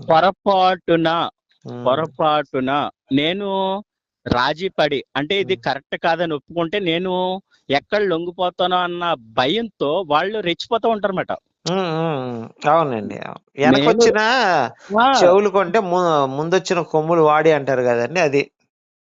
పొరపాటున ఉమ్, పొరపాటున నేను రాజీ పడి అంటే ఇది ఉమ్, కరెక్ట్ కాదని ఒప్పుకుంటే నేను ఎక్కడ లొంగిపోతానో అన్న భయంతో వాళ్ళు రెచ్చిపోతూ ఉంటారన్నమాట. ఉమ్, ఉమ్, అవునండి. నేను వెనకొచ్చిన ఆ, చెవులు కొంటే ముందొచ్చిన కొమ్ములు వాడి అంటారు కదండి, అది.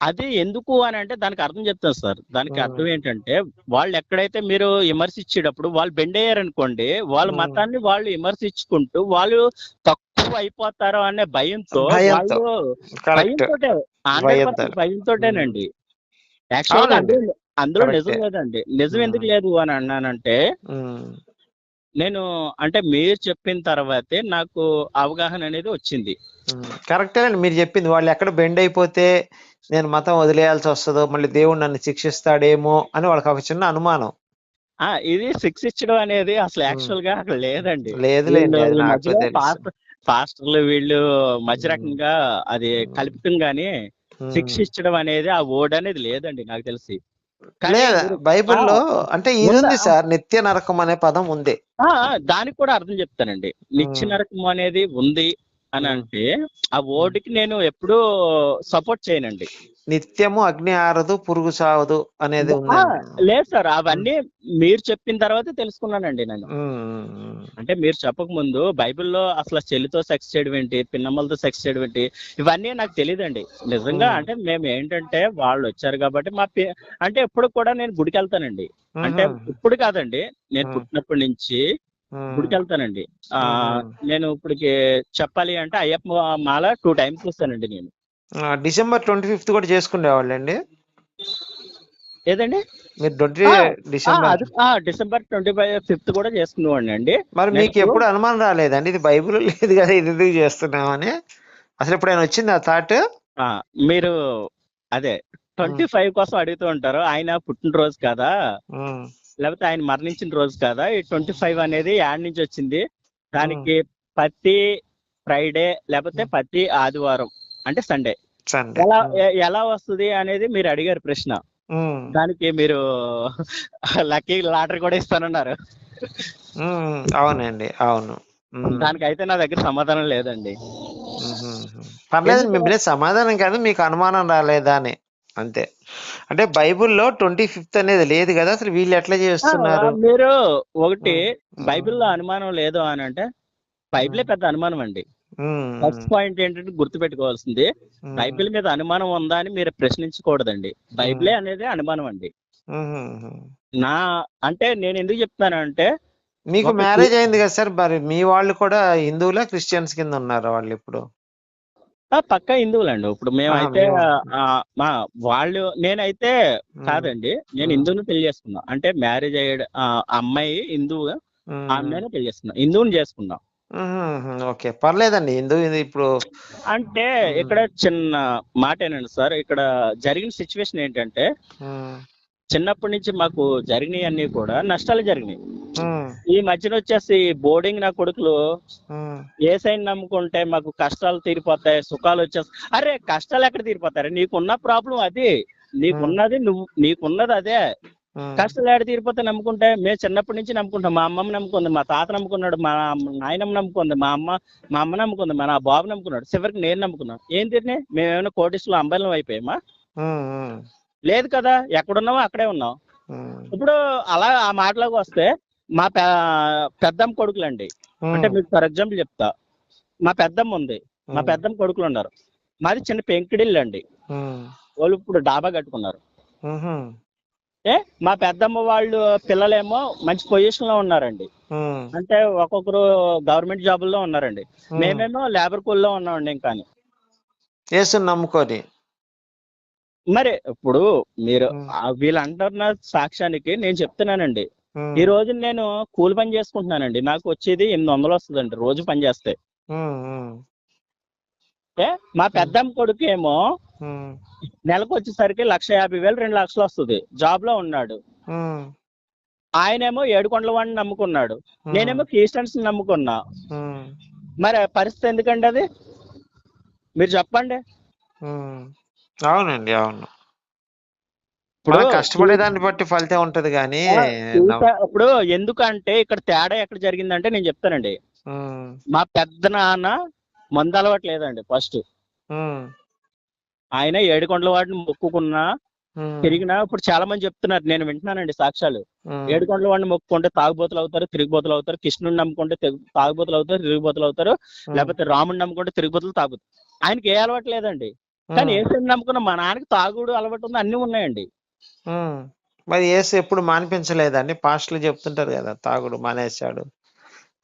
అది ఎందుకు అని అంటే దానికి అర్థం చెప్తాను సార్. దానికి ఉమ్, అర్థం ఏంటంటే వాళ్ళు ఎక్కడైతే మీరు విమర్శించేటప్పుడు వాళ్ళు బెండ్ అయ్యారనుకోండి, వాళ్ళ ఉమ్, మతాన్ని వాళ్ళు విమర్శించుకుంటూ వాళ్ళు తక్కువ అయిపోతారో అనే భయంతో భయంతో. వాళ్ళు కరెక్ట్. భయంతోటే భయంతో. 100% భయంతోటేనండి. యాక్చువల్ గా అవునండి. అందులో నిజం కరెక్టే. లేదండి. నిజం ఉమ్, ఎందుకు లేదు అని అన్నానంటే ఉమ్, నేను అంటే మీరు చెప్పిన తర్వాతే నాకు అవగాహన అనేది వచ్చింది. కరెక్టేనండి మీరు చెప్పింది. వాళ్ళు ఎక్కడ బెండ్ అయిపోతే నేను మతం వదిలేయాల్సి వస్తుందో, మళ్ళీ దేవుడు నన్ను శిక్షిస్తాడేమో అని వాళ్ళకి ఒక చిన్న అనుమానం. ఇది శిక్షించడం అనేది అసలు ఉమ్, యాక్చువల్ గా అక్కడ లేదండి. లేదులేండి, వీళ్ళు అది ఈ నాకు మధ్యలో తెలుసు. పాస్టర్లు వీళ్ళు మధ్య ఉమ్, రకంగా అది ఉమ్, కలుపుతం గాని ఉమ్. శిక్షించడం అనేది ఆ వర్డ్ అనేది లేదండి నాకు తెలిసి. కానీ లేదా మీరు ఆ బైబిల్లో అంటే ఇది ఉందా ఉంది సార్, నిత్య నరకం అనే పదం ఉంది. దానికి కూడా అర్థం చెప్తానండి. నిత్య ఉమ్, నరకం అనేది ఉంది అని ఉమ్, అంటే ఆ ఉమ్. వర్డ్‌కి నేను ఎప్పుడూ సపోర్ట్ చేయనండి. నిత్యము అగ్ని ఆరదు, పురుగు సావదు అనేది ఆ! ఉందండి. లేదు సార్. ఉమ్, అవన్నీ మీరు చెప్పిన తర్వాతే తెలుసుకున్నానండి నేను. ఉమ్, ఉమ్, అంటే మీరు చెప్పకముందు బైబిల్‌లో అసలు చెల్లితో సెక్స్ చేయడం ఏంటి? పిన్నమ్మలతో సెక్స్ చేయడం ఏంటి? ఇవన్నీ నాకు తెలీదండి. నిజంగా ఉమ్, అంటే మేమేంటంటే వాళ్ళొచ్చారు కాబట్టి అంటే ఎప్పుడు కూడా నేను గుడికెళ్తానండి. అంటే ఉమ్, ఇప్పుడు కాదండి. నేను ఉమ్, పుట్టినప్పటి నుంచి ఉమ్, గుడికెళ్తానండి. ఉమ్. నేను ఇప్పటికి చెప్పాలి అంటే అయ్యప్ప మాల 2 టైమ్స్ చేశానండి నేను. డిసెంబర్ 25th కూడా చేసుకునేవాళ్ళండి ఏదండి? మీరు? 20 ఆ! డిసెంబర్. అది డిసెంబర్ 5th కూడా చేసుకునేవాడినండి. మరి మీకు నెక్స్టు ఎప్పుడు అనుమానం రాలేదండి, ఇది బైబిల్ లేదు కదా, ఇది ఎందుకు చేస్తున్నామని? అసలు ఎప్పుడైనా వచ్చింది ఆ థాట్? ఆ! మీరు అదే 25 కోసం అడుగుతూ ఉంటారు. ఆయన పుట్టినరోజు కదా! లేకపోతే ఆయన మరణించిన రోజు కదా! ఈ 25 అనేది యాడ నుంచొచ్చింది? దానికి ప్రతి ఫ్రైడే లేకపోతే ప్రతి ఆదివారం అంటే సండే సండే. ఎలా వస్తది అనేది మీరు అడిగారు ప్రశ్న. దానికి మీరు లక్కీ లాటరీ కూడా ఇస్తానన్నారు. అవునండి, అవును. దానికైతే నా దగ్గర సమాధానం లేదండి. పర్లేదండి, ఎందుకు మీ సమాధానం కాదు, మీకు అనుమానం రాలేదా అని, అంతే. అంటే బైబిల్లో 25th అనేది లేదు కదా, అసలు వీళ్ళు ఎట్లా చేస్తున్నారు? మీరు ఒకటి ఉమ్, ఉమ్, బైబిల్‌లో అనుమానం లేదు అనంటే బైబిలే ఉమ్, పెద్ద అనుమానం అండి. ఫస్ట్ ఉమ్, పాయింట్ ఏంటంటే గుర్తుపెట్టుకోవాల్సింది ఉమ్, బైబిల్ మీద అనుమానం ఉందా అని మీరు ప్రశ్నించకూడదండి. ఉమ్, బైబిలే అనేది అనుమానం అండి. ఉమ్. నా అంటే నేను ఎందుకు చెప్తున్నానంటే మీకు ఒక మ్యారేజ్ అయింది కదా సార్, మరి మీ వాళ్ళు కూడా హిందువులా, క్రిస్టియన్స్ కింద ఉన్నారా వాళ్ళు ఇప్పుడు? పక్కా హిందువులండి. ఇప్పుడు మేమైతే మేము. మా వాళ్ళు నేనైతే ఉమ్, కాదండి. నేను ఉమ్, హిందువుని పెళ్లి చేసుకున్నా. అంటే మ్యారేజ్ అయ్యాడు అమ్మాయి హిందువు. ఆ ఉమ్, అమ్మాయినే పెళ్లి చేసుకున్నా. హిందువుని చేసుకున్నా. ఓకే, పర్లేదండి, హిందూ ఇది ఇప్పుడు. అంటే ఉమ్, ఇక్కడ చిన్న మాటేనండి సార్. ఇక్కడ జరిగిన సిట్యుయేషన్ ఏంటంటే ఉమ్, చిన్నప్పటి నుంచి మాకు జరిగినయన్నీ కూడా నష్టాలు జరిగినాయి. ఉమ్, ఈ మధ్యన వచ్చేసి బోర్డింగ్ నా కొడుకులు ఉమ్, ఏసైని నమ్ముకుంటే మాకు కష్టాలు తీరిపోతాయి, సుఖాలు వచ్చేస్తాయి. అరే కష్టాలు ఎక్కడ తీరిపోతారు? నీకున్న ప్రాబ్లం అది. ఉమ్, నీకున్నది అదే. ఉమ్, కష్టాలు ఏడ తీరిపోతే నమ్ముకుంటే మేము చిన్నప్పటి నుంచి నమ్ముకుంటాం. మా అమ్మమ్మ నమ్ముకుంది, మా తాత నమ్ముకున్నాడు, మా నాయనమ్మ నమ్ముకుంది, మా అమ్మ నమ్ముకుంది, మా నా బాబు నమ్ముకున్నాడు, చివరికి నేను నమ్ముకున్నాను. ఏం తిరిగినాయి? మేమేమైనా కోటీశ్వరులు అంబలం అయిపోయామా? ఉమ్, లేదు కదా. ఎక్కడున్నామో అక్కడే ఉన్నాం. ఉమ్, ఇప్పుడు అలా ఆ మాటలోకి వస్తే మా పెద్దమ్మ కొడుకులండి. అంటే ఉమ్, మీకు ఫర్ ఎగ్జాంపుల్ చెప్తా. మా పెద్దమ్మ ఉంది. మా ఉమ్, పెద్దమ్మ కొడుకులు ఉన్నారు. మాది చిన్న పెంకిడిల్లు అండి. ఉమ్, వాళ్ళు ఇప్పుడు డాబా కట్టుకున్నారు. ఉమ్, మా పెద్దమ్మ వాళ్ళు పిల్లలేమో మంచి పొజిషన్ లో ఉన్నారండి. ఉమ్, అంటే ఒక్కొక్కరు గవర్నమెంట్ జాబుల్లో ఉన్నారండి. ఉమ్. మేమేమో లేబర్ కూలీలో ఉన్నామండి. ఇంకా యేసుని నమ్ముకొని. మరి ఇప్పుడు మీరు ఉమ్, వీళ్ళు అంటున్న సాక్ష్యానికి నేను చెప్తున్నానండి. ఈ ఉమ్, రోజు నేను కూలి పని చేసుకుంటున్నానండి. నాకు వచ్చేది 800 వస్తుందండి రోజు పని చేస్తే. ఉమ్, ఉమ్, మా ఉమ్, పెద్దమ్మ కొడుకు ఏమో ఉమ్, నెలకు వచ్చేసరికి 1,50,000 2,00,000 వస్తుంది. జాబ్ లో ఉన్నాడు. ఉమ్, ఆయనేమో ఏడుకొండల వాడిని నమ్ముకున్నాడు. ఉమ్, నేనేమో క్రిస్టియన్స్ నమ్ముకున్నా. ఉమ్, మరి పరిస్థితి ఎందుకండి అది? మీరు చెప్పండి. ఉమ్. అవునండి, అవును. ఇప్పుడు మనం కష్టపడేదాన్ని బట్టి ఫలితం ఉంటది కానీ. ఇప్పుడు ఎందుకంటే ఇక్కడ తేడా ఎక్కడ జరిగిందంటే నేను చెప్తానండి. ఉమ్, మా పెద్ద నాన్న మందు అలవాటు లేదండి ఫస్ట్. ఉమ్, ఆయన ఏడుకొండల వాడిని మొక్కుకున్నా ఉమ్, తిరిగినా ఇప్పుడు చాలా మంది చెప్తున్నారు, నేను వింటున్నానండి సాక్ష్యాలు. ఉమ్, ఏడుకొండల వాడిని మొక్కుకుంటే తాగుబోతులు అవుతారు, తిరిగిపోతులు అవుతారు. కృష్ణుని నమ్ముకుంటే తాగుబోతులు అవుతారు, తిరిగిపోతులు అవుతారు. ఉమ్, లేకపోతే రాముని నమ్ముకుంటే తిరిగిపోతులు తాగుతారు. ఆయనకి ఏ అలవాటు లేదండి. కానీ ఉమ్, ఏసుని నమ్ముకున్న మా నాన్నకి తాగుడు అలవాటు ఉంది, అన్ని ఉన్నాయండి. ఉమ్. మరి యేసు ఎప్పుడు మానిపించలేదండి? పాస్టర్లు చెప్తుంటారు కదా తాగుడు మానేశాడు.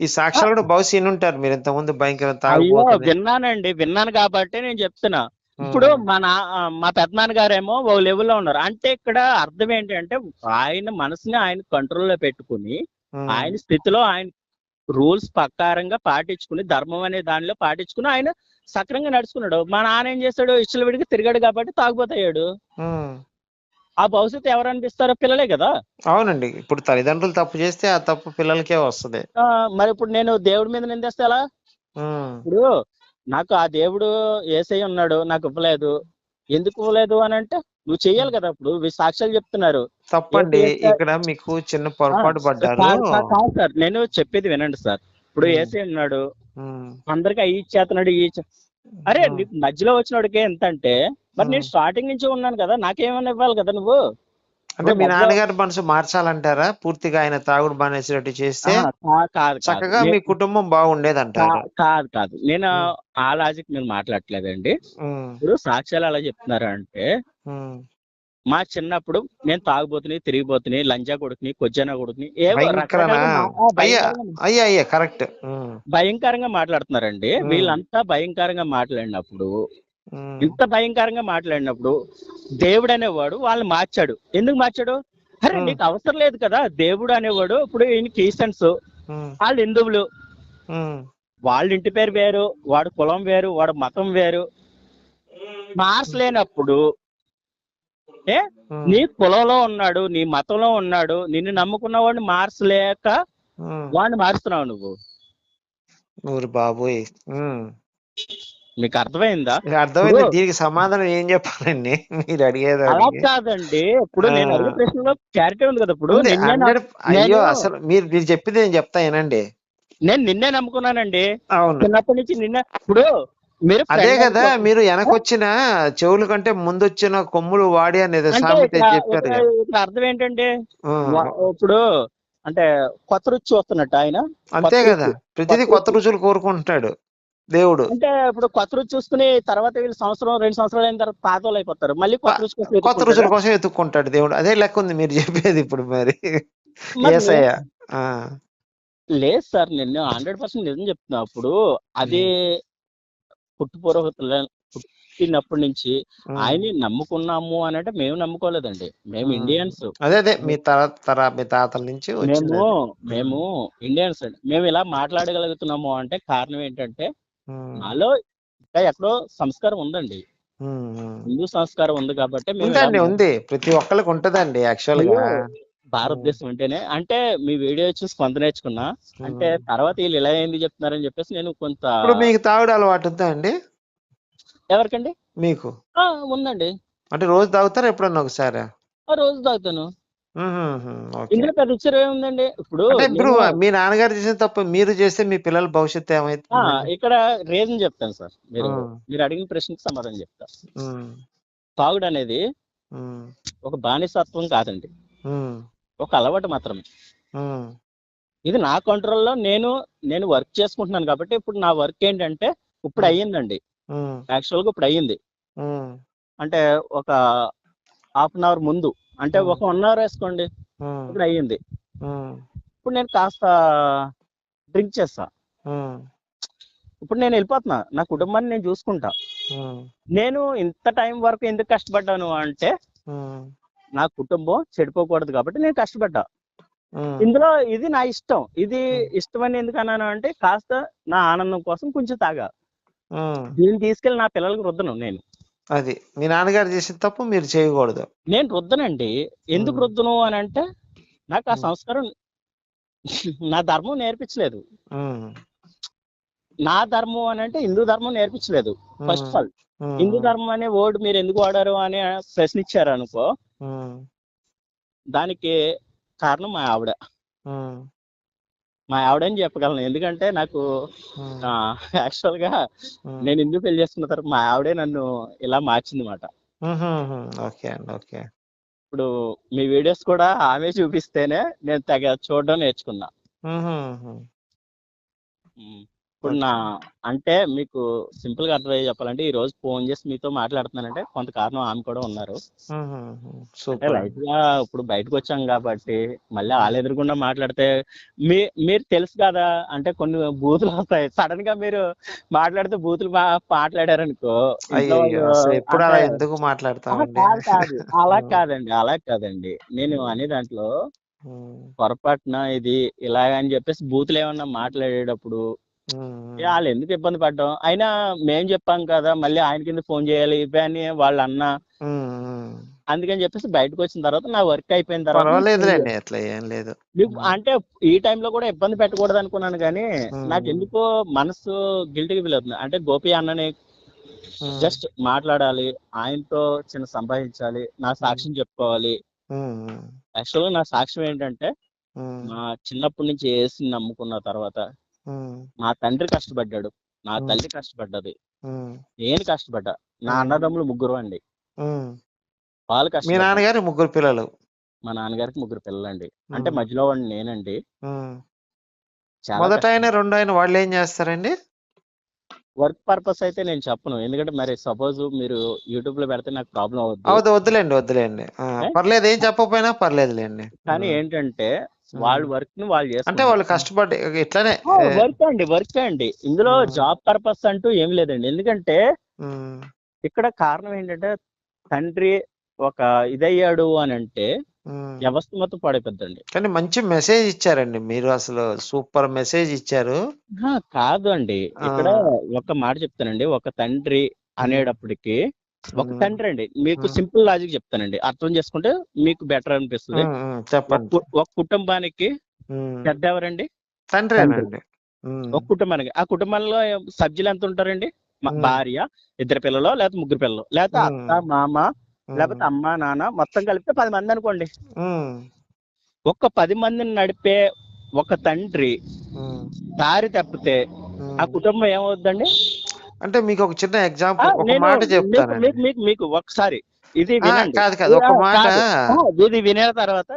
ఈ ఆ, సాక్ష్యాలు కూడా బహుశా వినుంటారు మీరు, ఇంతకుముందు భయంకర అయ్యో తాగుబోతుని. విన్నాను కాబట్టి నేను చెప్తున్నా. ఇప్పుడు ఉమ్, మా పెద్దనాన్న గారేమో ఓ లెవెల్లో ఉన్నారు. అంటే ఇక్కడ అర్థం ఏంటి అంటే, ఆయన మనసుని ఆయన కంట్రోల్లో పెట్టుకుని, ఉమ్, ఆయన స్థితిలో ఆయన రూల్స్ ప్రకారంగా పాటించుకుని, ధర్మం అనే దానిలో పాటించుకుని ఆయన సక్రంగా నడుచుకున్నాడు. మా నాన్న ఏం చేశాడు, ఇష్టల విడిగా తిరిగాడు కాబట్టి తాగుబోతయ్యాడు. ఉమ్. ఆ భవిష్యత్తు ఎవరు అనిపిస్తారో? పిల్లలే కదా. అవునండి, ఇప్పుడు తల్లిదండ్రులు తప్పు చేస్తే ఆ తప్పు పిల్లలకే వస్తది. మరి ఇప్పుడు నేను దేవుడి మీద నిందేస్తే ఎలా? ఉమ్, ఇప్పుడు నాకు ఆ దేవుడు యేసయ్య ఉన్నాడు, నాకు ఇవ్వలేదు. ఎందుకు ఇవ్వలేదు అని అంటే, నువ్వు చెయ్యాలి కదా. ఇప్పుడు సాక్ష్యాలు చెప్తున్నారు. తప్పండి. యేసయ్య ఇక్కడ మీకు చిన్న ఆ, పొరపాటు పడ్డారు. కాదు సార్, నేను చెప్పేది వినండి సార్. ఇప్పుడు ఉమ్, యేసయ్య ఉన్నాడు, ఉమ్, అందరికి అయ్యి ఇచ్చేస్తున్నాడు, అరే ఉమ్, నీకు మధ్యలో వచ్చినోడికే ఎంత అంటే, మరి నేను ఉమ్. స్టార్టింగ్ నుంచి ఉన్నాను కదా, నాకేమైనా ఇవ్వాలి కదా నువ్వు. అంటే ఇప్పుడు మీ మధ్యలో నాన్నగారి మనసు మార్చాలంటారా? పూర్తిగా ఆయన తాగుడు మానేసేటట్టు చేస్తే కాదు కాదు చక్కగా మీ కుటుంబం బాగుండేదంటారు. కాదు కాదు, నేను ఉమ్, ఆ లాజిక్ మీద మాట్లాడట్లేదండి. ఉమ్, ఇప్పుడు సాక్ష్యాలు అలా చెప్తున్నారు అంటే, ఉమ్. మా చిన్నప్పుడు నేను తాగుబోతుని, తిరిగిపోతుని, లంజా కొడుకుని, కొజ్జానా కొడుకుని, ఏవో భయంకరనా? రకరకాలుగా అయ్యా భయంకరంగా అయ్యా కరెక్ట్. ఉమ్, భయంకరంగా మాట్లాడుతున్నారండి. ఉమ్, వీళ్ళంతా భయంకరంగా మాట్లాడినప్పుడు, ఉమ్, ఇంత భయంకరంగా మాట్లాడినప్పుడు, దేవుడు అనేవాడు వాళ్ళని మార్చాడు. ఎందుకు మార్చాడు? అరే ఉమ్, నీకు అవసరం లేదు కదా. దేవుడు అనేవాడు, ఇప్పుడు ఈయన క్రిస్టియన్స్, ఉమ్, వాళ్ళు హిందువులు, ఉమ్, వాళ్ళ ఇంటి పేరు వేరు, వాడు కులం వేరు, వాడు మతం వేరు. మార్చలేనప్పుడు ఏ ఉమ్, నీ కులంలో ఉన్నాడు, నీ మతంలో ఉన్నాడు, నిన్ను నమ్ముకున్న వాడిని మార్చలేక ఉమ్. వాడిని మారుస్తున్నావు నువ్వు. ఊరి బాబోయ్. ఉమ్. మీకు అర్థమైందా? ఇక ఇప్పుడు అర్థమైంది. దీనికి సమాధానం ఏం చెప్పాలండి మీరు అలా అడిగేదానికి? కాదండి. ఇప్పుడు ఆ, నేను అడిగే ప్రశ్నలో క్లారిటీ ఉంది కదా. ఇప్పుడు ఉంది 100. అయ్యో నేను అసలు మీరు మీరు చెప్పింది నేను చెప్తా వినండి. నేను నిన్నే నమ్ముకున్నానండి. అవును, చిన్నప్పటి నుంచి నిన్నే. ఇప్పుడు మీరు అదే ఫ్రెండ్ కదా. అనుకో. మీరు వెనకొచ్చిన చెవుల కంటే ముందొచ్చిన కొమ్ములు వాడి అనేది అంటే సామెత ఇక్కడ ఇక్కడ చెప్పారుగా. ఇక్కడ అర్థం ఏంటంటే, ఉమ్, ఇప్పుడు అంటే కొత్త రుచి చూస్తున్నట్టు ఆయన. అంతే కొత్త కదా. రుచి, ప్రతిదీ కొత్త కొత్త రుచి. రుచులు కోరుకుంటున్నాడు దేవుడు. అంటే ఇప్పుడు కొత్త రుచి చూసుకుని తర్వాత వీళ్ళు సంవత్సరం 2 సంవత్సరాలు అయిన తర్వాత పాతోళ్ళు అయిపోతారు. మళ్ళీ కొత్త ప- రుచి కోసం కొత్త రుచుల వెతుక్కుంటారా? కోసం ఎత్తుక్కుంటాడు దేవుడు. అదే లెక్క ఉంది మీరు చెప్పేది ఇప్పుడు మరి. మరి యేసయ్య. ఆ, లేదు సార్, నేను 100% నిజం చెప్తున్నా. అప్పుడు అది ఉమ్, పుట్టినప్పటి నుంచి ఉమ్, ఆయన్ని నమ్ముకున్నాము అని అంటే మేము నమ్ముకోలేదండి. మేము ఉమ్. ఇండియన్స్. అదే అదే మీ తాతల నుంచి వచ్చింది మేము అది. మేము ఇండియన్స్ అండి. మేము ఇలా మాట్లాడగలుగుతున్నాము అంటే కారణం ఏంటంటే, ఉమ్, నాలో ఇంకా ఎక్కడో సంస్కారం ఉందండి. ఉమ్, ఉమ్. హిందూ సంస్కారం ఉంది కాబట్టి మేము ఇలా ఉందండి, ఉంది. ప్రతి ఒక్కరికి ఉంటదండి యాక్చువల్ గా. అయ్యో ఉమ్, భారతదేశం అంటేనే అంటే మీ వీడియో చూసి కొంత నేర్చుకున్నా. అంటే ఉమ్. తర్వాత వీళ్ళు ఇలా ఎందుకు చెప్తున్నారని చెప్పేసి నేను కొంత. ఇప్పుడు మీకు తాగుడు అలవాటు ఉందా అండి? ఎవరికండి? మీకు ఆ, ఉందండి. అంటే రోజు తాగుతారా ఎప్పుడన్నా ఒకసారి? రోజు తాగుతాను. ఓకే. ఇందులో పెద్ద విషయం ఏముందండి? ఇప్పుడు అంటే ఇప్పుడు నేను మీ నాన్నగారు చేసిన తప్పు మీరు చేస్తే మీ పిల్లల భవిష్యత్తు ఏమైతుందండి? ఇక్కడ రీజన్ చెప్తాను సార్. మీరు ఉమ్, మీరు అడిగిన ప్రశ్నకి సమాధానం చెప్తా. ఉమ్, తాగుడు అనేది ఉమ్, ఒక బానిసత్వం కాదండి, ఉమ్, ఒక అలవాటు మాత్రమే. ఉమ్, ఇది నా కంట్రోల్లో నేను వర్క్ చేసుకుంటున్నాను కాబట్టి, ఇప్పుడు నా వర్క్ ఏంటంటే ఇప్పుడు ఉమ్, అయ్యిందండి. ఉమ్, యాక్చువల్గా ఇప్పుడు అయ్యింది. ఉమ్, అంటే ఒక హాఫ్ అన్ అవర్ ముందు, అంటే ఉమ్, ఒక 1 అవర్ వేసుకోండి. ఉమ్, ఇప్పుడు అయ్యింది. ఉమ్, ఇప్పుడు నేను కాస్త డ్రింక్ చేస్తా. ఉమ్, ఇప్పుడు నేను వెళ్ళిపోతున్నా, నా కుటుంబాన్ని నేను చూసుకుంటా. ఉమ్, నేను ఇంత టైం వరకు ఎందుకు కష్టపడ్డాను అంటే, ఉమ్, నా కుటుంబం చెడిపోకూడదు కాబట్టి నేను కష్టపడ్డా. ఉమ్, ఇందులో ఇది నా ఇష్టం. ఇది ఉమ్, ఇష్టమని ఎందుకు అన్నాను అంటే, కాస్త నా ఆనందం కోసం కొంచెం తాగా. ఉమ్. దీన్ని తీసుకెళ్ళి నా పిల్లలకు రుద్దను నేను. అది మీ నాన్నగారు చేసిన తప్పు మీరు చేయకూడదు. నేను రుద్దనండి. ఎందుకు ఉమ్, రుద్దను అని అంటే, నాకు ఆ ఉమ్, సంస్కారం నా ధర్మం నేర్పించలేదు. ఉమ్, నా ధర్మం అని అంటే హిందూ ధర్మం నేర్పించలేదు. First um, of all Hindu um, ధర్మం అనే వర్డ్ మీరు ఎందుకు వాడారు అని ప్రశ్నించారు అనుకో, ఉమ్, దానికి కారణం మా ఆవిడ. ఉమ్. మా ఆవిడని చెప్పగలను. ఎందుకంటే నాకు ఉమ్, యాక్చువల్ గా ఉమ్, నేను ఎందుకు పెళ్లి చేసుకున్న తర్వాత మా ఆవిడే నన్ను ఇలా మార్చింది మాట. ఓకే అండి, ఓకే. ఇప్పుడు మీ వీడియోస్ కూడా ఆమె చూపిస్తేనే నేను తెగ చూడడం నేర్చుకున్నా. ఉహుం, ఉమ్. ఇప్పుడు ఓకే. అంటే మీకు సింపుల్ గా అర్థమయ్యే చెప్పాలంటే ఈ రోజు ఫోన్ చేసి మీతో మాట్లాడుతున్నానంటే కొంత కారణం ఆమె కూడా ఉన్నారు. అంటే సూపర్ లైట్ అండి. గా ఇప్పుడు బయటకు వచ్చాం కాబట్టి మళ్ళీ వాళ్ళ ఎదురుగుండా మాట్లాడితే మీరు తెలుసు కదా, అంటే కొన్ని బూతులు వస్తాయి. సడన్ గా మీరు మాట్లాడితే బూతులు మాట్లాడారనుకో ఇంట్లో అయ్యయ్యో, వాళ్ళు అసలు ఎప్పుడు అంటే అలా ఎందుకు మాట్లాడతామండి? కాదు కాదు అలా ఉమ్, కాదండి, అలా కాదండి. నేను ఉమ్, అనే దాంట్లో ఉమ్, పొరపాటున ఇది ఇలాగని చెప్పేసి బూతులు ఏమన్నా మాట్లాడేటప్పుడు ఉమ్, వాళ్ళు ఎందుకు ఇబ్బంది పడ్డాం, అయినా మేం చెప్పాం కదా మళ్ళీ ఆయన కింద ఫోన్ చేయాలి ఇవే అని వాళ్ళ అన్న. ఉమ్. అందుకని చెప్పేసి బయటకు వచ్చిన తర్వాత నా వర్క్ అయిపోయిన తర్వాత మీకు ఫోన్ పర్వాలేదులేండి, అట్లా ఏం లేదు. అంటే ఈ టైంలో కూడా ఇబ్బంది పెట్టకూడదు అనుకున్నాను, కానీ నాకు ఉమ్, ఎందుకో మనసు గిల్టీగా ఫీల్ అవుతుంది. అంటే గోపి అన్నని ఉమ్, జస్ట్ మాట్లాడాలి, ఆయనతో చిన్న సంభాషించాలి, నా ఉమ్, సాక్ష్యం చెప్పుకోవాలి. ఉమ్, యాక్చువల్గా నా సాక్ష్యం ఏంటంటే ఉమ్, మా చిన్నప్పటి నుంచి యేసుని నమ్ముకున్న తర్వాత ఉమ్, మా తండ్రి కష్టపడ్డాడు, నా ఉమ్, తల్లి కష్టపడ్డది, ఉమ్, నేను కష్టపడ్డా. నా ఉమ్, అన్నదమ్ములు ముగ్గురు అండి, ఉమ్. వాళ్ళు మీ కష్టపడ్డారు. నాన్నగారు ముగ్గురు పిల్లలు? మా నాన్నగారికి ముగ్గురు పిల్లలండి, అంటే ఉమ్, మధ్యలో వాడిని నేనండి. ఉమ్. చాలా మొదట ఆయన, కష్టపడ్డా. రెండో ఆయన వాళ్ళు ఏం చేస్తారండి? వర్క్ పర్పస్ అయితే నేను చెప్పను, ఎందుకంటే మరి సపోజ్ మీరు యూట్యూబ్ లో పెడితే నాకు ప్రాబ్లం అవుద్ది. వద్దులేండి, వద్దులేండి. ఏ? పర్లేదు, ఏం చెప్పకపోయినా పర్లేదులేండి. కానీ ఏంటంటే ఉమ్. వాళ్ళ వర్క్ ని వాళ్ళు అంటే వాళ్ళు చేసుకుంటున్నారు. కష్టపడి ఇట్లానే. వర్క్ అండి, ఇందులో ఉమ్, జాబ్ పర్పస్ అంటూ ఏం లేదండి. ఎందుకంటే ఉమ్, ఇక్కడ కారణం ఏంటంటే తండ్రి ఒక ఇదయ్యాడు అని అంటే ఉమ్. వ్యవస్థ మొత్తం పాడైపోద్దండి. కానీ మంచి మెసేజ్ ఇచ్చారండి మీరు, అసలు సూపర్ మెసేజ్ ఇచ్చారు. కాదు అండి, ఆ ఇక్కడ ఒక మాట చెప్తానండి. ఒక తండ్రి ఉమ్, అనేటప్పటికి ఒక ఉమ్, తండ్రి అండి, మీకు ఉమ్, సింపుల్ లాజిక్ చెప్తానండి, అర్థం చేసుకుంటే మీకు బెటర్ అనిపిస్తుంది. చెప్పండి. ఒక కుటుంబానికి ఉమ్, పెద్ద ఎవరండి? తండ్రి. తండ్రేనండి. ఉమ్, ఒక కుటుంబానికి, ఆ కుటుంబంలో సభ్యులు ఎంత ఉంటారండి? ఉమ్, భార్య, ఇద్దరు పిల్లలు, లేకపోతే ముగ్గురు పిల్లలు, లేకపోతే అత్త ఉమ్, మామ, ఉమ్, లేకపోతే అమ్మ నాన్న, మొత్తం కలిపితే 10 మంది అనుకోండి. ఉమ్, ఒక్క 10 మందిని నడిపే ఒక తండ్రి ఉమ్, దారి తప్పితే ఆ ఉమ్. కుటుంబం ఏమవుద్దండి? అంటే మీకు ఒక చిన్న ఎగ్జాంపుల్, ఒక నేను మాట మీకు చెప్తానండి. మీకు మీకు మీకు ఒకసారి ఇది వినండి. కాదు కాదు, ఒక మాట. కాదు, ఇది వినే తర్వాత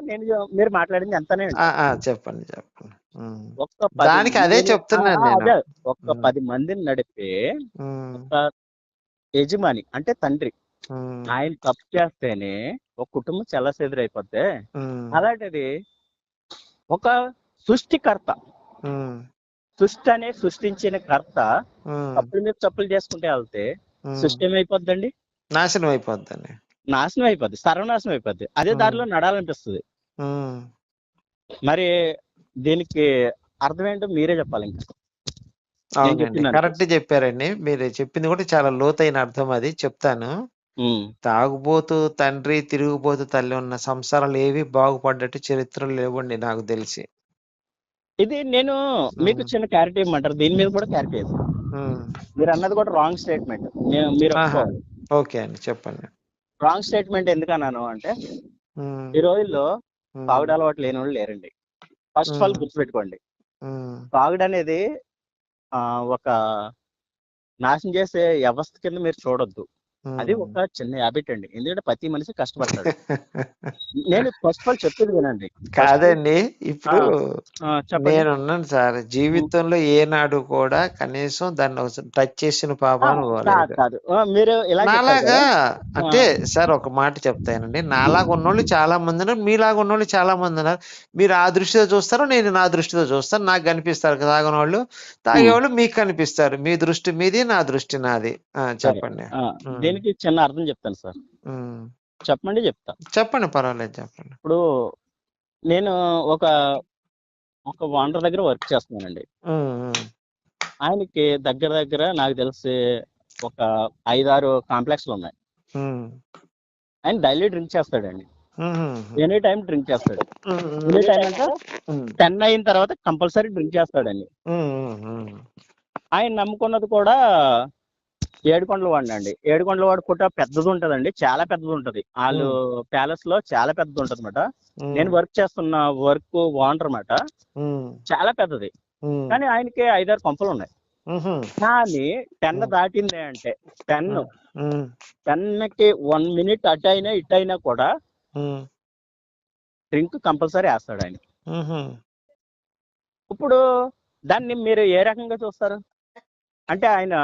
మీరు మాట్లాడింది ఎంతనే వింటా. చెప్పండి, చెప్పండి. ఉమ్. ఒక్క 10 దానికి అదే మందిని చెప్తున్నాను నేను. అదే ఒక్క ఉమ్, 10 మందిని నడిపే ఉమ్, ఒక యజమాని అంటే తండ్రి, ఉమ్, ఆయన తప్పు చేస్తేనే ఒక కుటుంబం చెల్లసెదురైపోద్ది. ఉమ్, అలాంటిది ఒక సృష్టికర్త, ఉమ్, సృష్టించిన కర్త ఉమ్, తప్పుల మీద తప్పులు చేసుకుంటే వెళ్తే ఉమ్. సృష్టి ఏమైపోద్దండి? నాశనం అయిపోద్దండి. నాశనం అయిపోద్ది, సర్వనాశనం అయిపోద్ది. అదే ఉమ్, దారిలో నడాలనిపిస్తుంది. ఉమ్. మరి దీనికి అర్థం ఏంటో మీరే చెప్పాలి ఇంకా, నేను అవునండి, చెప్పిన దానికి. కరెక్ట్ చెప్పారండి. మీరు చెప్పింది కూడా చాలా లోతైన అర్థం, అది చెప్తాను. ఉమ్. తాగుబోతు తండ్రి, తిరుగుబోతు తల్లి ఉన్న సంసారాలు ఏవి బాగుపడ్డట్టు చరిత్రలు లేవండి నాకు తెలిసి. ఇది నేను మీకు ఉమ్, చిన్న క్లారిటీ ఇవ్వమంటారు, దీని మీద కూడా క్లారిటీ ఇస్తాను. ఉమ్. మీరు అన్నది కూడా రాంగ్ స్టేట్మెంట్, మీరు ఆహా, ఒప్పుకోవాలి. ఓకే అండి, చెప్పండి. రాంగ్ స్టేట్మెంట్ ఎందుకన్నాను అంటే ఉమ్, ఈ రోజుల్లో ఉమ్, తాగుడు అలవాటు లేని వాళ్ళు లేరండి. ఫస్ట్ ఆఫ్ ఆల్ ఉమ్, గుర్తుపెట్టుకోండి, ఉమ్, తాగుడు అనేది ఒక నాశనం చేసే వ్యవస్థ కింద మీరు చూడొద్దు. అది ఉమ్. ఒక చిన్న హ్యాబిట్ అండి, ఎందుకంటే ప్రతి మనిషి కష్టపడతాడు. నేను ఫస్ట్ ఆఫ్ ఆల్ చెప్పేది వినండి. ఫస్ట్ కాదండి, ఇప్పుడు చెప్పండి. నేనున్నాను సార్, జీవితంలో ఏనాడు కూడా కనీసం దాన్ని ఒకసారి టచ్ చేసిన పాపాను కాదు పోలేదు. కాదు, మీరు ఇలా చెప్పారు నాలాగా, కదా. ఆ, అంటే సార్ ఒక మాట చెప్తానండి, నాలాగా ఉన్నోళ్ళు చాలా మంది ఉన్నారు, మీలాగా ఉన్నోళ్ళు చాలా మంది ఉన్నారు. మీరు ఆ దృష్టితో చూస్తారు, నేను నా దృష్టితో చూస్తాను. నాకు కనిపిస్తారు తాగినోళ్ళు, ఉమ్, తాగేవాళ్ళు మీకు కనిపిస్తారు. మీ దృష్టి మీది, నా దృష్టి నాది. సరే. చెప్పండి. ఉమ్, దీనికి చిన్న అర్థం చెప్తాను సార్. ఉమ్. చెప్పండి, చెప్తా. చెప్పండి, పర్వాలేదు, చెప్పండి. ఇప్పుడు నేను ఒక ఒక ఓనర్ దగ్గర వర్క్ చేస్తున్నానండి. ఉమ్, ఉమ్, ఆయనకి దగ్గర దగ్గర నాకు తెలిసి ఒక 5-6 కాంప్లెక్స్లు ఉన్నాయి. ఉమ్, ఆయన డైలీ డ్రింక్ చేస్తాడండి, ఉమ్, ఎనీ టైం డ్రింక్ చేస్తాడు. ఉమ్, ఎనీ టైం అంటే ఉమ్, 10 అయిన తర్వాత కంపల్సరీ డ్రింక్ చేస్తాడండి. ఉమ్, ఉమ్, ఆయన నమ్ముకున్నది కూడా ఏడుకొండలవాడు అండి. ఏడుకొండలవాడు పుట్ట పెద్దది ఉంటదండి, చాలా పెద్దది ఉంటది. వాళ్ళు ప్యాలెస్ లో చాలా పెద్దది ఉంటది అనమాట. నేను వర్క్ చేస్తున్న వర్క్ ఓనర్ అనమాట. చాలా పెద్దది. కానీ ఆయనకి 5-6 కొంపలు ఉన్నాయి. కానీ 10 దాటింది అంటే 10కి 1 మినిట్ అటు అయినా ఇటు అయినా కూడా డ్రింక్ కంపల్సరీ వేస్తాడు ఆయన. ఇప్పుడు దాన్ని మీరు ఏ రకంగా చూస్తారు? అంటే ఆయన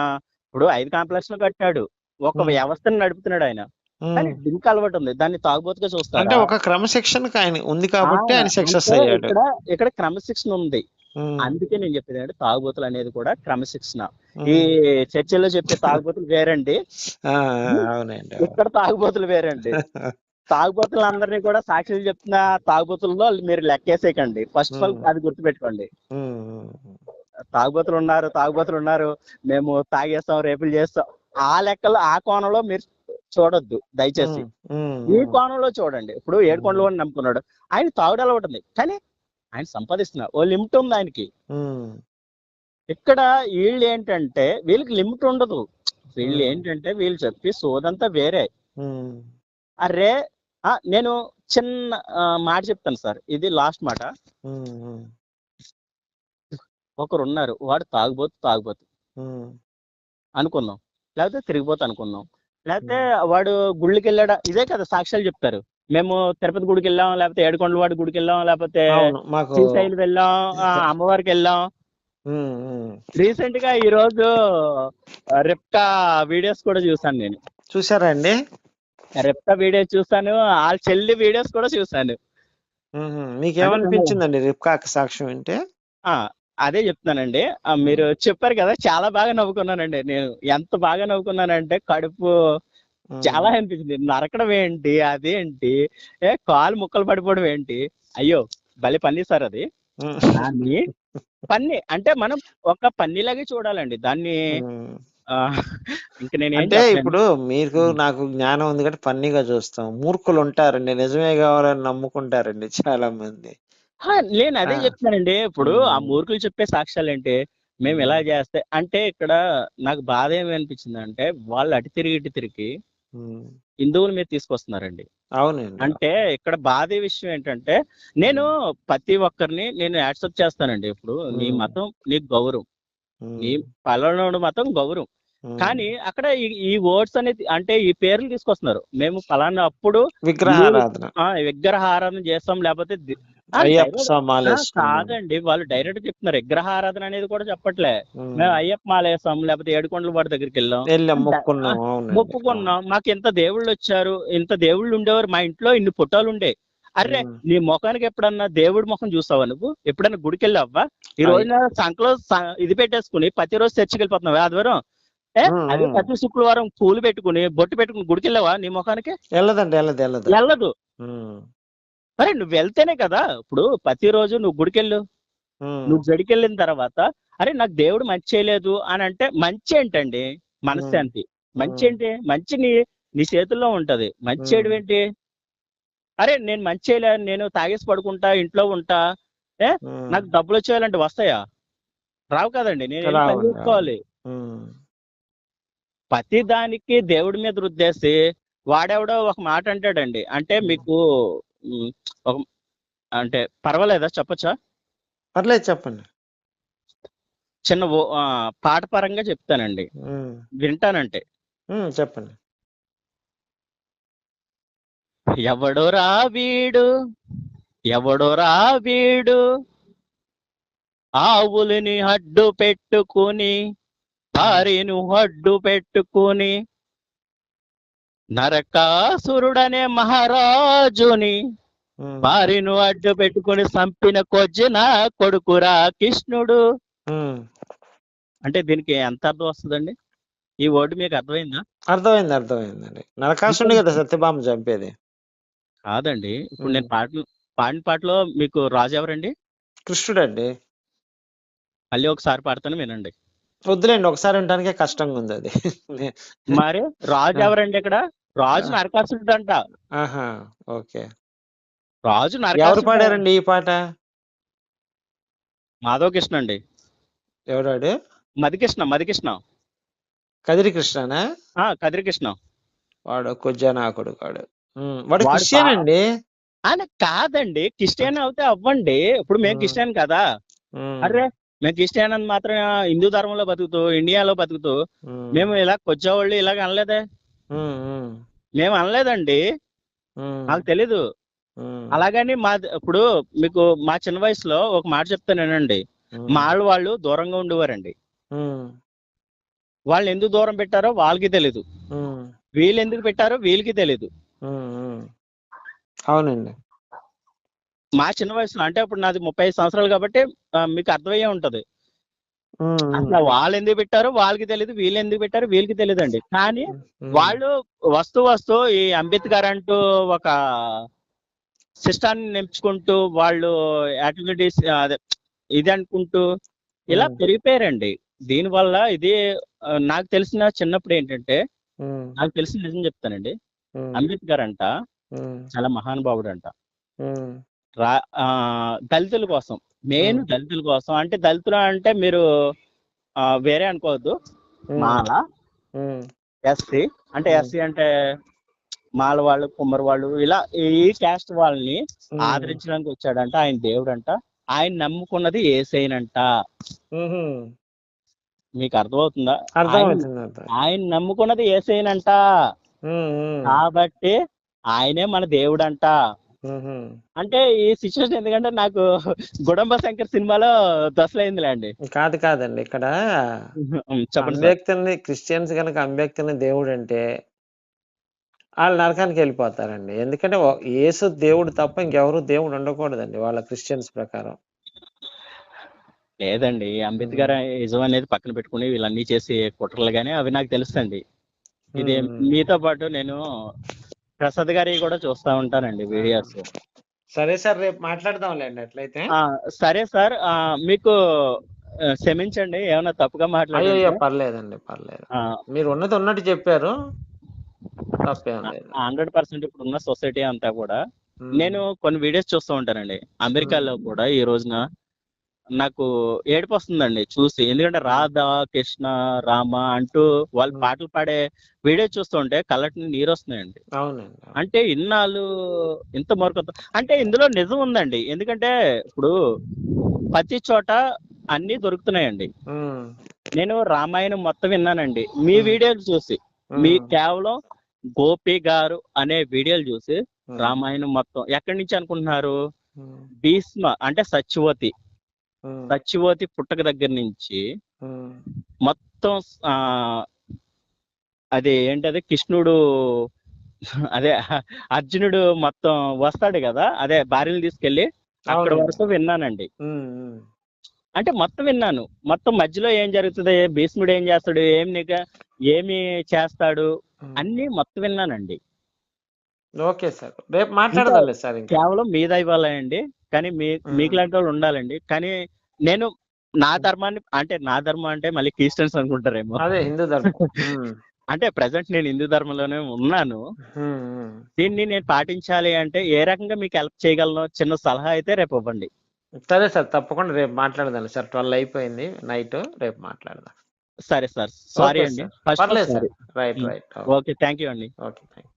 ఇప్పుడు 5 కాంప్లెక్స్లు కట్టాడు, ఒక వ్యవస్థను నడుపుతున్నాడు ఆయన. కానీ డ్రింక్ అలవాటు ఉంది, దాన్ని తాగుబోతుగా అంటే చూస్తారా? ఒక క్రమశిక్షణకు ఆయన ఉంది కాబట్టి ఆయన సక్సెస్ అంటే అయ్యాడు. ఇక్కడ క్రమశిక్షణ ఉంది. అందుకే నేను చెప్పేది అంటే తాగుబోతులు అనేది కూడా క్రమశిక్షణ. ఈ చర్చిల్లో చెప్పే తాగుబోతులు వేరండి, అవునండి. ఇక్కడ తాగుబోతులు వేరండి. తాగుబోతులందరినీ కూడా సాక్షులు చెప్తున్న తాగుబోతుల్లో మీరు లెక్కేసేయకండి. ఫస్ట్ ఆఫ్ ఆల్ అది గుర్తుపెట్టుకోండి. తాగుబోతులు ఉన్నారు, మేము తాగేస్తాం, రేపులు చేస్తాం, ఆ లెక్కలో ఆ కోణంలో మీరు చూడొద్దు దయచేసి. ఈ కోణంలో చూడండి. ఇప్పుడు ఏడుకొండలవాడిని నమ్ముకున్నాడు, ఆయన తాగుడు అలవాటు ఉంది, కానీ ఆయన సంపాదిస్తున్నారు, ఓ లిమిట్ ఉంది ఆయనకి. ఇక్కడ వీళ్ళు ఏంటంటే వీళ్ళకి లిమిట్ ఉండదు. వీళ్ళు ఏంటంటే వీళ్ళు చెప్పి సోదంతా వేరే. అరే నేను చిన్న మాట చెప్తాను సార్, ఇది లాస్ట్ మాట. ఒకరు ఉన్నారు, వాడు తాగుబోతు అనుకుందాం, లేకపోతే తిరిగిపోతు అనుకుందాం, లేకపోతే వాడు గుళ్ళకి వెళ్ళాడా, ఇదే కదా సాక్ష్యాలు చెప్తారు. మేము తిరుపతి గుడికి వెళ్ళాం, లేకపోతే ఏడుకొండలవాడి గుడికి వెళ్ళాం, లేకపోతే శ్రీశైలం వెళ్ళాం, అమ్మవారికి వెళ్ళాం. రీసెంట్ గా ఈ రోజు రెప్కా వీడియోస్ కూడా చూసాను నేను. చూసారా అండి? రెప్కా వీడియోస్ చూసాను, వాళ్ళ చెల్లి వీడియోస్ కూడా చూసాను. మీకేమనిపించిందండి రెప్కా సాక్ష్యం అంటే? అదే చెప్తున్నానండి. మీరు చెప్పారు కదా, చాలా బాగా నవ్వుకున్నానండి. నేను ఎంత బాగా నవ్వుకున్నానంటే కడుపు చాలా అనిపించింది. నరకడం ఏంటి, అదేంటి, కాలు ముక్కలు పడిపోవడం ఏంటి, అయ్యో భలే పని సార్ అది. దాన్ని పన్ని అంటే మనం ఒక పన్నిలాగే చూడాలండి దాన్ని. ఇంకా నేను అంటే ఇప్పుడు మీకు నాకు జ్ఞానం ఉంది కాబట్టి పన్నీగా చూస్తాం. మూర్ఖులు ఉంటారండి, నిజమే కావాలని నమ్ముకుంటారండి చాలా మంది. నేను అదే చెప్తున్నానండి. ఇప్పుడు ఆ మూర్ఖులు చెప్పే సాక్ష్యాలు ఏంటి, మేము ఇలా చేస్తే అంటే ఇక్కడ నాకు బాధ ఏమి అనిపించింది అంటే వాళ్ళు అటు తిరిగి హిందువుల మీద తీసుకొస్తున్నారండి. అవునండి. అంటే ఇక్కడ బాధే విషయం ఏంటంటే నేను ప్రతి ఒక్కరిని నేను యాక్సెప్ట్ చేస్తానండి. ఇప్పుడు నీ మతం నీకు గౌరవం, నీ పలానాడు మతం గౌరవం, కానీ అక్కడ ఈ వర్డ్స్ అనేది అంటే ఈ పేర్లు తీసుకొస్తున్నారు. మేము పలానా అప్పుడు విగ్రహారాధన చేస్తాం, లేకపోతే కాదండి, వాళ్ళు డైరెక్ట్ చెప్తున్నారు. విగ్రహారాధన అనేది కూడా చెప్పట్లే, మేము అయ్యప్ప మాల వేస్తాం, లేకపోతే ఏడుకొండలవాడి దగ్గరికి వెళ్ళాం, మొక్కుకున్నాం, మాకు ఇంత దేవుళ్ళు వచ్చారు, ఇంత దేవుళ్ళు ఉండేవారు, మా ఇంట్లో ఇన్ని ఫోటోలు ఉండే. అరే నీ ముఖానికి ఎప్పుడన్నా దేవుడి ముఖం చూస్తావా? నువ్వు ఎప్పుడన్నా గుడికి వెళ్ళావా? ఈ రోజున సంకలో ఇది పెట్టేసుకుని ప్రతిరోజు చర్చికి వెళ్ళిపోతున్నావు, ఆదివారం అదే ప్రతి శుక్రవారం పూలు పెట్టుకుని బొట్టు పెట్టుకుని గుడికి వెళ్ళావా? నీ ముఖానికి వెళ్ళదు. మరి నువ్వు వెళ్తేనే కదా. ఇప్పుడు ప్రతిరోజు నువ్వు గుడికెళ్ళు, నువ్వు గుడికి వెళ్ళిన తర్వాత అరే నాకు దేవుడు మంచి చేయలేదు అని అంటే మంచి ఏంటండి? మనశ్శాంతి. మంచి ఏంటి? మంచి నీ చేతుల్లో ఉంటది. మంచి చేయడం ఏంటి? అరే నేను మంచి చేయలేదు, నేను తాగేసి పడుకుంటా, ఇంట్లో ఉంటా, నాకు డబ్బులు వచ్చేయాలంటే వస్తాయా? రావు కదండి. నేను పని చేసుకోవాలి. ప్రతి దానికి దేవుడి మీద రుద్దేసి వాడెవడో ఒక మాట అంటాడండి. అంటే మీకు ఒక అంటే పర్వాలేదా చెప్పచ్చా? పర్లేదు, చెప్పండి. చిన్న పాట పరంగా చెప్తానండి, వింటానంటే. చెప్పండి. ఎవడోరా వీడు ఆవులని అడ్డు పెట్టుకుని భార్యను అడ్డు పెట్టుకుని నరకాసురుడనే మహారాజుని భార్యను అడ్డు పెట్టుకుని చంపిన కొజ్జిన కొడుకురా కృష్ణుడు. అంటే దీనికి ఎంత అర్థం వస్తుందండి? ఈ వర్డ్ మీకు అర్థమైందా? అర్థమైందండి. నరకాసురుడు కదా సత్యభామ చంపేది. కాదండి, ఇప్పుడు నేను పాడిన పాటలో మీకు రాజు ఎవరండి? కృష్ణుడు అండి. మళ్ళీ ఒకసారి పాడతాను వినండి. వద్దులేండి, ఒకసారి వినడానికే కష్టంగా ఉంది అది. మరి రాజు ఎవరండి ఇక్కడ? రాజు నరకాసురుడు అంట. ఓకే. రాజు ఎవరు పాడారండి ఈ పాట? మాధవ కృష్ణ అండి. ఎవరాడు? మధుకృష్ణ. కదిరి కృష్ణనా? కదిరి కృష్ణ. వాడు కొజ్జానాకుడు వాడు. వాడు వాడు క్రిస్టియన్ అండి. ఆయన కాదండి, క్రిస్టియన్ అవుతే అవ్వండి. ఇప్పుడు మేము క్రిస్టియన్ కదా. అరే మేము క్రిస్టియన్ అని మాత్రం హిందూ ధర్మంలో బతుకుతూ, ఇండియాలో బతుకుతూ మేము ఇలా కొజ్జావాళ్ళు ఇలాగ అనలేదే. మేము అనలేదండి, నాకు తెలీదు. అలాగని ఇప్పుడు మీకు మా చిన్న వయసులో ఒక మాట చెప్తానేనండి. మా వాళ్ళు దూరంగా ఉండేవారండి. వాళ్ళు ఎందుకు దూరం పెట్టారో వాళ్ళకి తెలీదు, వీళ్ళు ఎందుకు పెట్టారో వీళ్ళకి తెలీదు. అవునండి. మా చిన్న వయసులో అంటే అప్పుడు నాది 35 సంవత్సరాలు కాబట్టి మీకు అర్థమయ్యే ఉంటది. అసలు వాళ్ళు ఎందుకు పెట్టారో వాళ్ళకి తెలియదు, వీళ్ళు ఎందుకు పెట్టారో వీళ్ళకి తెలియదండి. కానీ వాళ్ళు వస్తూ ఈ అంబేద్కర్ అంటూ ఒక సిస్టాన్ని నింపుకుంటూ వాళ్ళు యాక్టివిటీస్ అదే ఇది అనుకుంటూ ఇలా పెరిగిపోయారండి. దీనివల్ల ఇది నాకు తెలిసిన చిన్నప్పుడు ఏంటంటే, నాకు తెలిసిన నిజం చెప్తానండి. అంబేద్కర్ అంట చాలా మహానుభావుడు అంట. దళితుల కోసం, మెయిన్ దళితుల కోసం. అంటే దళితులు అంటే మీరు వేరే అనుకోవద్దు. మాల, ఎస్సీ అంటే ఎస్సీ అంటే మాల వాళ్ళు, కుమ్మరి వాళ్ళు, ఇలా ఈ క్యాస్ట్ వాళ్ళని ఆదరించడానికి వచ్చాడంట. ఆయన దేవుడు అంట. ఆయన నమ్ముకున్నది యేసయ్యనంట. మీకు అర్థమవుతుందా? ఆయన నమ్ముకున్నది యేసయ్యనంట. కాబట్టి ఆయనే మన దేవుడంట. అంటే ఈ సిచ్యువేషన్ ఎందుకంటే నాకు గుడంబ శంకర్ సినిమాలో దశలైందిలే అండి. కాదండి, ఇక్కడ అంబేద్కర్ని క్రిస్టియన్స్ కనుక అంబేద్కర్ని దేవుడు అంటే వాళ్ళు నరకానికి వెళ్ళిపోతారండి. ఎందుకంటే యేసు దేవుడు తప్ప ఇంకెవరు దేవుడు ఉండకూడదండి వాళ్ళ క్రిస్టియన్స్ ప్రకారం. లేదండి, అంబేద్కర్ నిజం అనేది పక్కన పెట్టుకుని వీళ్ళన్నీ చేసి కుట్రలు గానీ అవి నాకు తెలుసండి. ఇది మీతో పాటు నేను ప్రసాద్ గారి కూడా చూస్తా ఉంటానండి వీడియోస్. సరే సార్, రేపు మాట్లాడదాంలేండి అట్లయితే. సరే సార్, మీకు క్షమించండి ఏమన్నా తప్పుగా మాట్లాడారు. పర్లేదండి, పర్లేదు. మీరు ఉన్నది ఉన్నట్టు చెప్పారు, తప్పేం లేదు. 100% ఇప్పుడు ఉన్న సొసైటీ అంతా కూడా నేను కొన్ని వీడియోస్ చూస్తూ ఉంటానండి. అమెరికాలో కూడా ఈ రోజున నాకు ఏడుపు వస్తుందండి చూసి. ఎందుకంటే రాధా కృష్ణ రామ అంటూ వాళ్ళు పాటలు పాడే వీడియో చూస్తుంటే కళ్ళకి నీరు వస్తున్నాయండి. అంటే ఇన్నాళ్ళు ఇంత మూర్ఖత్వం. అంటే ఇందులో నిజం ఉందండి. ఎందుకంటే ఇప్పుడు ప్రతి చోట అన్ని దొరుకుతున్నాయండి. నేను రామాయణం మొత్తం విన్నానండి మీ వీడియోలు చూసి. మీ కేవలం గోపి గారు అనే వీడియోలు చూసి రామాయణం మొత్తం ఎక్కడి నుంచి అనుకుంటున్నారు? భీష్మ అంటే సత్యవతి పుట్టక దగ్గర నుంచి మొత్తం అదే ఏంటది కృష్ణుడు అదే అర్జునుడు మొత్తం వస్తాడు కదా, అదే భార్యలు తీసుకెళ్లి అక్కడ వరకు విన్నానండి. అంటే మొత్తం విన్నాను. మొత్తం మధ్యలో ఏం జరుగుతుంది, భీష్ముడు ఏం చేస్తాడు, ఏమి చేస్తాడు అన్ని మొత్తం విన్నానండి. ఓకే సార్, రేపు మాట్లాడదాం సార్. కేవలం మీ దైవాలే అండి. కానీ మీకు లాంటి వాళ్ళు ఉండాలండి. కానీ నేను నా ధర్మాన్ని అంటే నా ధర్మం అంటే మళ్ళీ క్రిస్టియన్స్ అనుకుంటారేమో. అదే హిందూ ధర్మం. అంటే ప్రెసెంట్ నేను హిందూ ధర్మంలోనే ఉన్నాను. దీన్ని నేను పాటించాలి అంటే ఏ రకంగా మీకు హెల్ప్ చేయగలను, చిన్న సలహా అయితే రేపు ఇవ్వండి. సరే సార్, తప్పకుండా రేపు మాట్లాడదాం సార్. 12 అయిపోయింది నైట్, రేపు మాట్లాడదాం. సరే సార్, సారీ అండి. రైట్. ఓకే, థ్యాంక్ యూ అండి. Okay, thank you.